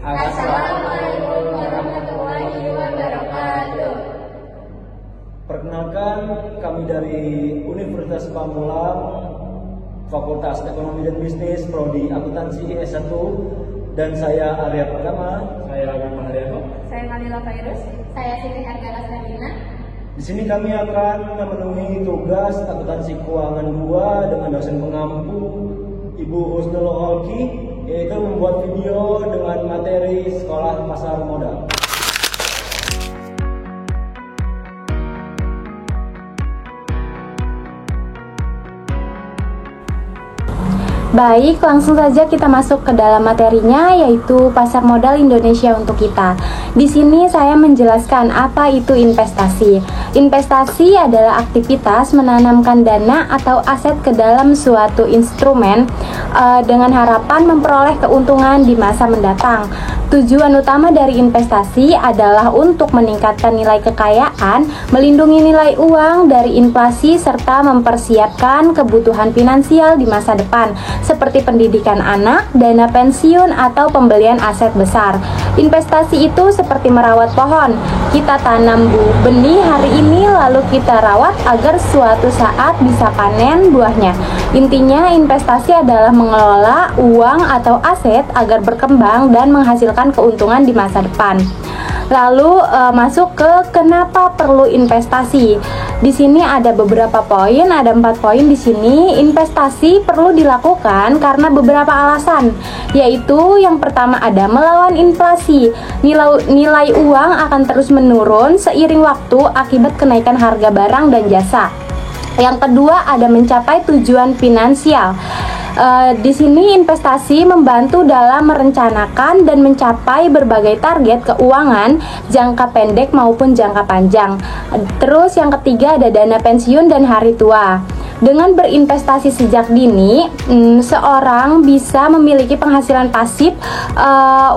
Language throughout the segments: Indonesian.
Assalamualaikum warahmatullahi wabarakatuh. Perkenalkan, kami dari Universitas Pamulang, Fakultas Ekonomi dan Bisnis, Prodi Akuntansi S1, dan saya Arya Pertama. Saya Bima Haryanto. Saya Kalila Fairuz. Saya Siti Hargala Sabina. Di sini kami akan memenuhi tugas akuntansi keuangan 2 dengan dosen pengampu Ibu Husnul Holki, yaitu membuat video dengan materi sekolah pasar modal. Baik, langsung saja kita masuk ke dalam materinya, yaitu pasar modal Indonesia untuk kita. Di sini saya menjelaskan apa itu investasi. Investasi adalah aktivitas menanamkan dana atau aset ke dalam suatu instrumen dengan harapan memperoleh keuntungan di masa mendatang. Tujuan utama dari investasi adalah untuk meningkatkan nilai kekayaan, melindungi nilai uang dari inflasi, serta mempersiapkan kebutuhan finansial di masa depan, seperti pendidikan anak, dana pensiun, atau pembelian aset besar. Investasi itu seperti merawat pohon. Kita tanam benih hari ini, lalu kita rawat agar suatu saat bisa panen buahnya. Intinya, investasi adalah mengelola uang atau aset agar berkembang dan menghasilkan keuntungan di masa depan. Lalu masuk ke kenapa perlu investasi. Di sini ada beberapa poin, ada 4 poin di sini. Investasi perlu dilakukan karena beberapa alasan, yaitu yang pertama ada melawan inflasi. Nilai uang akan terus menurun seiring waktu akibat kenaikan harga barang dan jasa. Yang kedua ada mencapai tujuan finansial. Di sini investasi membantu dalam merencanakan dan mencapai berbagai target keuangan jangka pendek maupun jangka panjang. Terus yang ketiga ada dana pensiun dan hari tua. Dengan berinvestasi sejak dini, seorang bisa memiliki penghasilan pasif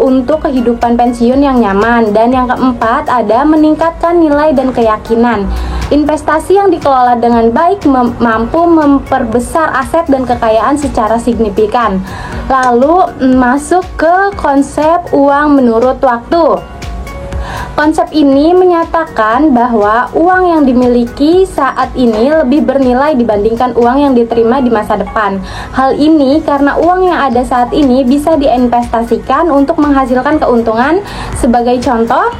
untuk kehidupan pensiun yang nyaman. Dan yang keempat ada meningkatkan nilai dan keyakinan. Investasi yang dikelola dengan baik mampu memperbesar aset dan kekayaan secara signifikan. Lalu masuk ke konsep uang menurut waktu. Konsep ini menyatakan bahwa uang yang dimiliki saat ini lebih bernilai dibandingkan uang yang diterima di masa depan. Hal ini karena uang yang ada saat ini bisa diinvestasikan untuk menghasilkan keuntungan. Sebagai contoh,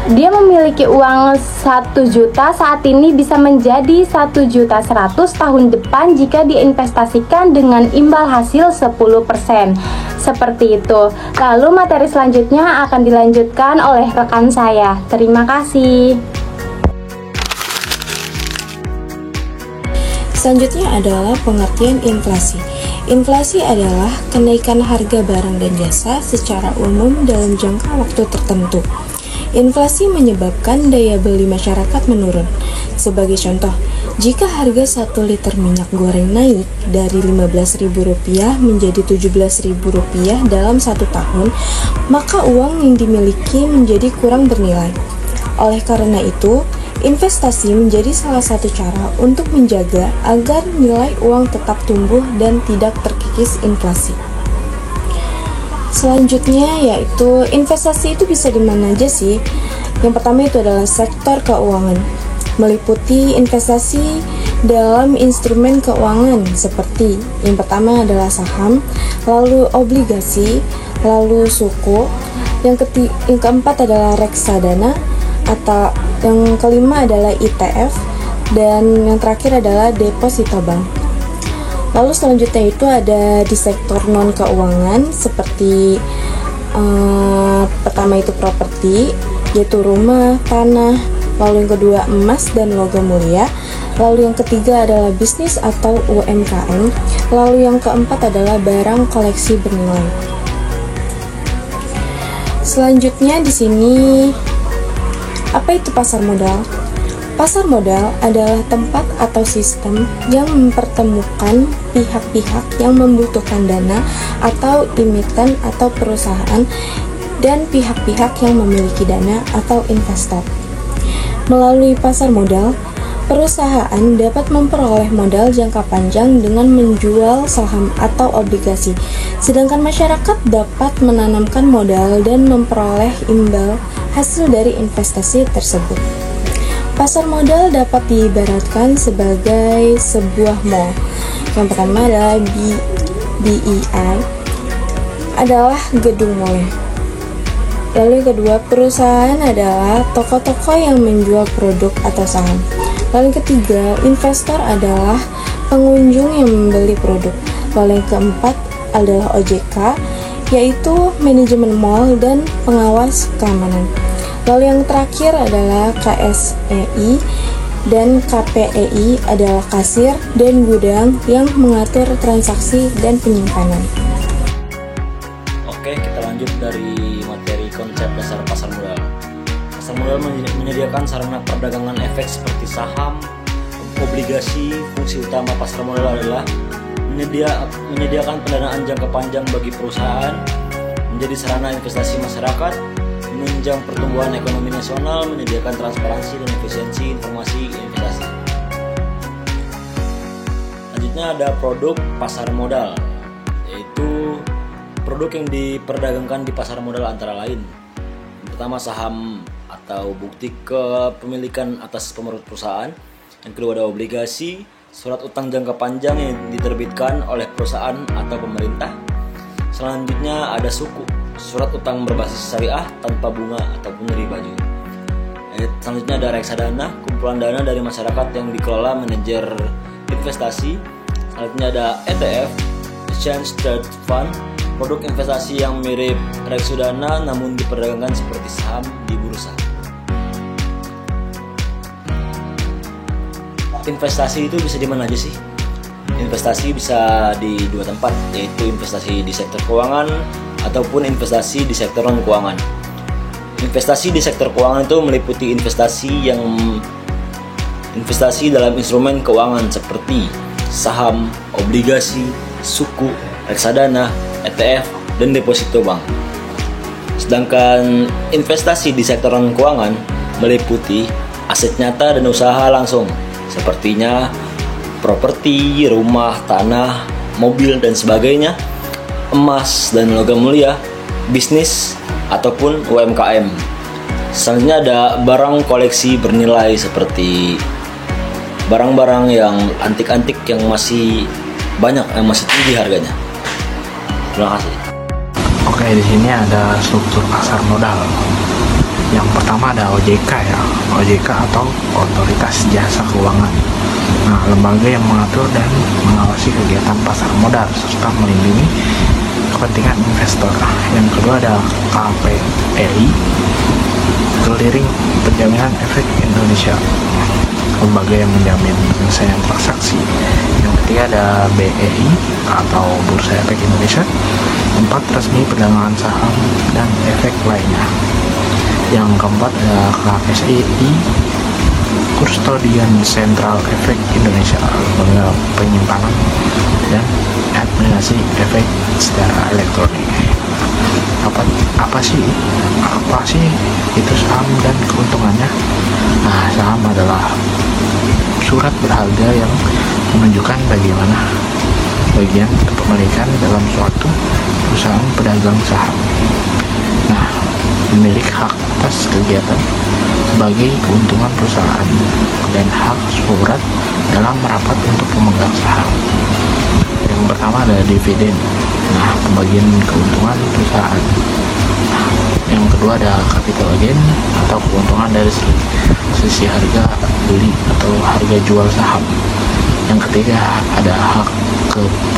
dia memiliki uang 1 juta saat ini bisa menjadi 1.100.000 tahun depan jika diinvestasikan dengan imbal hasil 10%. Seperti itu. Lalu materi selanjutnya akan dilanjutkan oleh rekan saya. Terima kasih. Selanjutnya adalah pengertian inflasi. Inflasi adalah kenaikan harga barang dan jasa secara umum dalam jangka waktu tertentu. Inflasi menyebabkan daya beli masyarakat menurun. Sebagai contoh, jika harga 1 liter minyak goreng naik dari Rp15.000 menjadi Rp17.000 dalam 1 tahun, maka uang yang dimiliki menjadi kurang bernilai. Oleh karena itu, investasi menjadi salah satu cara untuk menjaga agar nilai uang tetap tumbuh dan tidak terkikis inflasi. Selanjutnya yaitu investasi itu bisa di mana aja sih? Yang pertama itu adalah sektor keuangan, meliputi investasi dalam instrumen keuangan seperti yang pertama adalah saham, lalu obligasi, lalu suku, yang keempat adalah reksadana, atau yang kelima adalah ETF, dan yang terakhir adalah deposito bank. Lalu selanjutnya itu ada di sektor non keuangan seperti pertama itu properti, yaitu rumah, tanah, lalu yang kedua emas dan logam mulia, lalu yang ketiga adalah bisnis atau UMKM, lalu yang keempat adalah barang koleksi bernilai. Selanjutnya di sini apa itu pasar modal? Pasar modal adalah tempat atau sistem yang mempertemukan pihak-pihak yang membutuhkan dana atau emiten atau perusahaan dan pihak-pihak yang memiliki dana atau investor. Melalui pasar modal, Perusahaan dapat memperoleh modal jangka panjang dengan menjual saham atau obligasi, sedangkan masyarakat dapat menanamkan modal dan memperoleh imbal hasil dari investasi tersebut. Pasar modal dapat diibaratkan sebagai sebuah mall. Yang pertama adalah BEI, adalah gedung mall. Lalu yang kedua, perusahaan adalah toko-toko yang menjual produk atau saham. Lalu yang ketiga, investor adalah pengunjung yang membeli produk. Lalu yang keempat adalah OJK, yaitu manajemen mall dan pengawas keamanan. Lalu yang terakhir adalah KSEI dan KPEI adalah kasir dan gudang yang mengatur transaksi dan penyimpanan. Oke, kita lanjut dari materi konsep dasar pasar modal. Pasar modal menyediakan sarana perdagangan efek seperti saham, obligasi. Fungsi utama pasar modal adalah menyediakan pendanaan jangka panjang bagi perusahaan, menjadi sarana investasi masyarakat, menunjang pertumbuhan ekonomi nasional, menyediakan transparansi dan efisiensi informasi investasi. Selanjutnya ada produk pasar modal, yaitu produk yang diperdagangkan di pasar modal antara lain. Pertama, saham atau bukti kepemilikan atas perusahaan. Yang kedua ada obligasi, surat utang jangka panjang yang diterbitkan oleh perusahaan atau pemerintah. Selanjutnya ada suku, surat utang berbasis syariah tanpa bunga ataupun riba juga. Selanjutnya ada reksadana, kumpulan dana dari masyarakat yang dikelola manajer investasi. Selanjutnya ada ETF, Exchange Traded Fund, produk investasi yang mirip reksadana namun diperdagangkan seperti saham di bursa. Investasi itu bisa di mana aja sih? Investasi bisa di dua tempat, yaitu investasi di sektor keuangan ataupun investasi di sektor non-keuangan. Investasi di sektor keuangan itu meliputi investasi dalam instrumen keuangan seperti saham, obligasi, suku, reksadana, ETF, dan deposito bank. Sedangkan investasi di sektor non-keuangan meliputi aset nyata dan usaha langsung, sepertinya properti, rumah, tanah, mobil, dan sebagainya, emas dan logam mulia, bisnis, ataupun UMKM. Selanjutnya ada barang koleksi bernilai seperti barang-barang yang antik-antik yang masih banyak, yang masih tinggi harganya. Terima kasih. Oke, di sini ada struktur pasar modal. Yang pertama ada OJK ya, OJK atau Otoritas Jasa Keuangan. Nah, lembaga yang mengatur dan mengawasi kegiatan pasar modal serta melindungi kepentingan investor. Yang kedua ada KPEI, Clearing Penjaminan Efek Indonesia, lembaga yang menjamin penyelesaian transaksi. Yang ketiga ada BEI atau Bursa Efek Indonesia, tempat resmi perdagangan saham dan efek lainnya. Yang keempat ada KSEI, Kustodian Sentral Efek Indonesia, lembaga penyimpanan dan administrasi efek secara elektronik. Apa sih itu saham dan keuntungannya? Nah, saham adalah surat berharga yang menunjukkan bagaimana bagian kepemilikan dalam suatu perusahaan pedagang saham. Nah, memiliki hak atas kegiatan sebagai keuntungan perusahaan dan hak surat dalam merapat untuk pemegang saham. Yang pertama ada dividen, nah pembagian keuntungan perusahaan. Yang kedua ada capital gain atau keuntungan dari sisi harga beli atau harga jual saham. Yang ketiga ada hak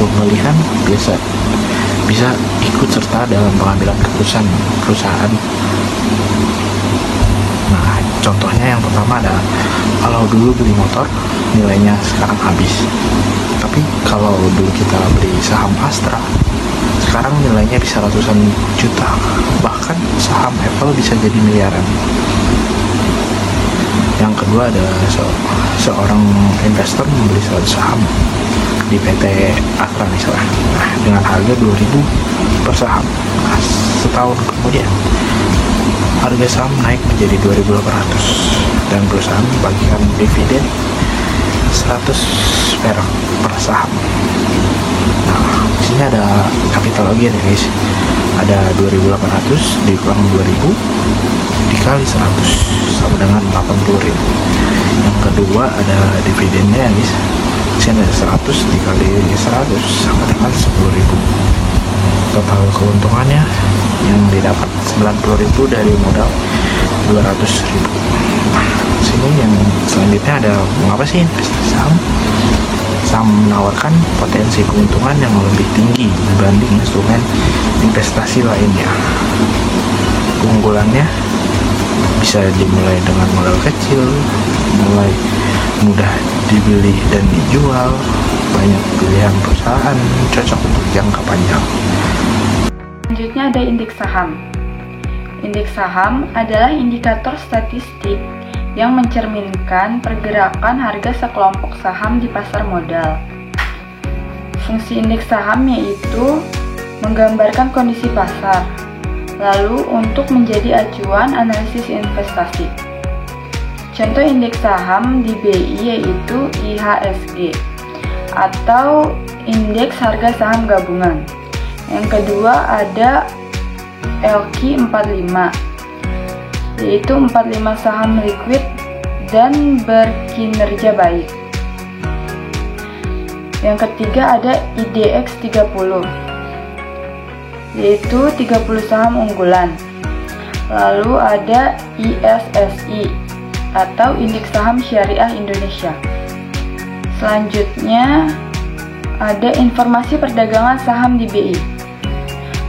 kepemilikan, bisa ikut serta dalam pengambilan keputusan perusahaan. Nah, contohnya yang pertama ada kalau dulu beli motor nilainya sekarang habis, tapi kalau dulu kita beli saham Astra sekarang nilainya bisa ratusan juta, bahkan saham Apple bisa jadi miliaran. Yang kedua ada seorang investor membeli saham di PT Astra misalnya, nah, dengan harga 2.000 per saham. Nah, setahun kemudian harga saham naik menjadi 2.800 dan perusahaan membagikan dividen 100 perak per saham. Nah, di sini ada capital lagi nih guys. Ada 2.800 dikurang 2.000 dikali 100 sama dengan 80.000. Yang kedua ada dividennya guys. Di sini ada 100 dikali 100 sama dengan 10.000. Total keuntungannya yang didapat 90.000 dari modal 200.000. Sini yang selanjutnya ada mengapa sih investasi saham? Saham menawarkan potensi keuntungan yang lebih tinggi dibanding instrumen investasi lainnya. Keunggulannya bisa dimulai dengan modal kecil, mulai mudah dibeli dan dijual, banyak pilihan perusahaan, cocok untuk jangka panjang. Selanjutnya ada indeks saham. Indeks saham adalah indikator statistik yang mencerminkan pergerakan harga sekelompok saham di pasar modal. Fungsi indeks saham yaitu menggambarkan kondisi pasar, lalu untuk menjadi acuan analisis investasi. Contoh indeks saham di BI yaitu IHSG atau indeks harga saham gabungan. Yang kedua ada LQ45 yaitu 45 saham liquid dan berkinerja baik. Yang ketiga ada IDX 30 yaitu 30 saham unggulan. Lalu ada ISSI atau Indeks Saham Syariah Indonesia. Selanjutnya ada informasi perdagangan saham di BI.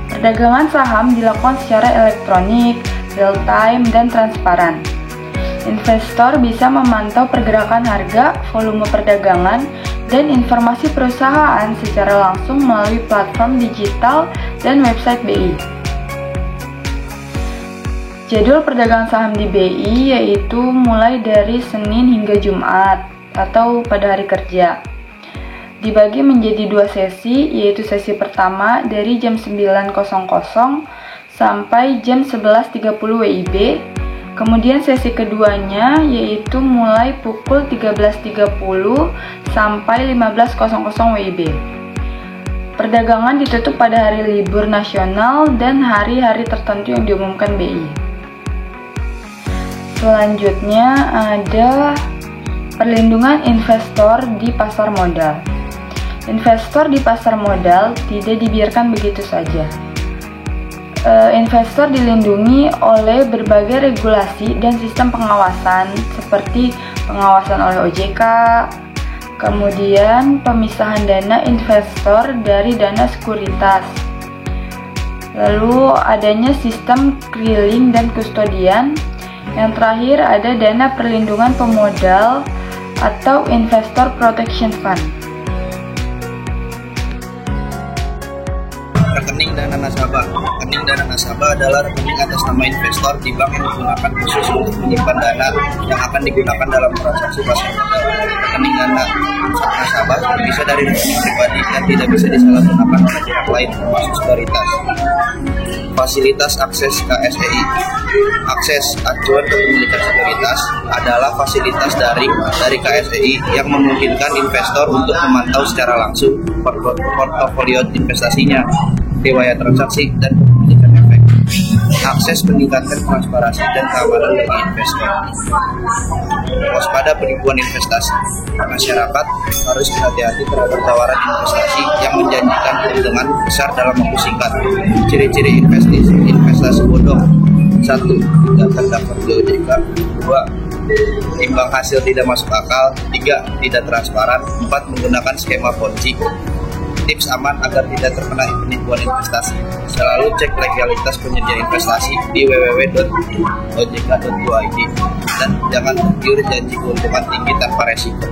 Perdagangan saham dilakukan secara elektronik, real time, dan transparan. Investor bisa memantau pergerakan harga, volume perdagangan, dan informasi perusahaan secara langsung melalui platform digital dan website BI. Jadwal perdagangan saham di BI yaitu mulai dari Senin hingga Jumat atau pada hari kerja. Dibagi menjadi 2 sesi, yaitu sesi pertama dari jam 9.00 sampai jam 11.30 WIB. Kemudian sesi keduanya yaitu mulai pukul 13.30 sampai 15.00 WIB. Perdagangan ditutup pada hari libur nasional dan hari-hari tertentu yang diumumkan BI. Selanjutnya ada perlindungan investor di pasar modal. Investor di pasar modal tidak dibiarkan begitu saja. Investor dilindungi oleh berbagai regulasi dan sistem pengawasan seperti pengawasan oleh OJK, kemudian pemisahan dana investor dari dana sekuritas, lalu adanya sistem clearing dan kustodian, yang terakhir ada dana perlindungan pemodal atau Investor Protection Fund. Rekening dana nasabah. Rekening dana nasabah adalah rekening atas nama investor di bank yang digunakan khusus untuk menyimpan dana yang akan digunakan dalam transaksi pasar modal. Rekening dana nasabah bisa dari rekening pribadi dan tidak bisa disalahgunakan oleh pihak lain termasuk sekuritas. Fasilitas akses KSEI. Akses acuan kepemilikan sekuritas adalah fasilitas daring dari KSEI yang memungkinkan investor untuk memantau secara langsung portofolio investasinya, riwayat transaksi, dan kepemilikan efek. Akses meningkatkan transparansi dan keamanan bagi investor. Waspada penipuan investasi. Masyarakat harus berhati-hati terhadap tawaran investasi yang menjanjikan keuntungan besar dalam waktu singkat. Ciri-ciri investasi bodong. 1. Tidak terdaftar di OJK. 2. Imbang hasil tidak masuk akal. 3. Tidak transparan. 4. Menggunakan skema ponzi. Tips aman agar tidak terkena penipuan investasi. Selalu cek legalitas penyedia investasi di www.ojk.go.id dan jangan tergiur janji keuntungan tinggi tanpa resiko.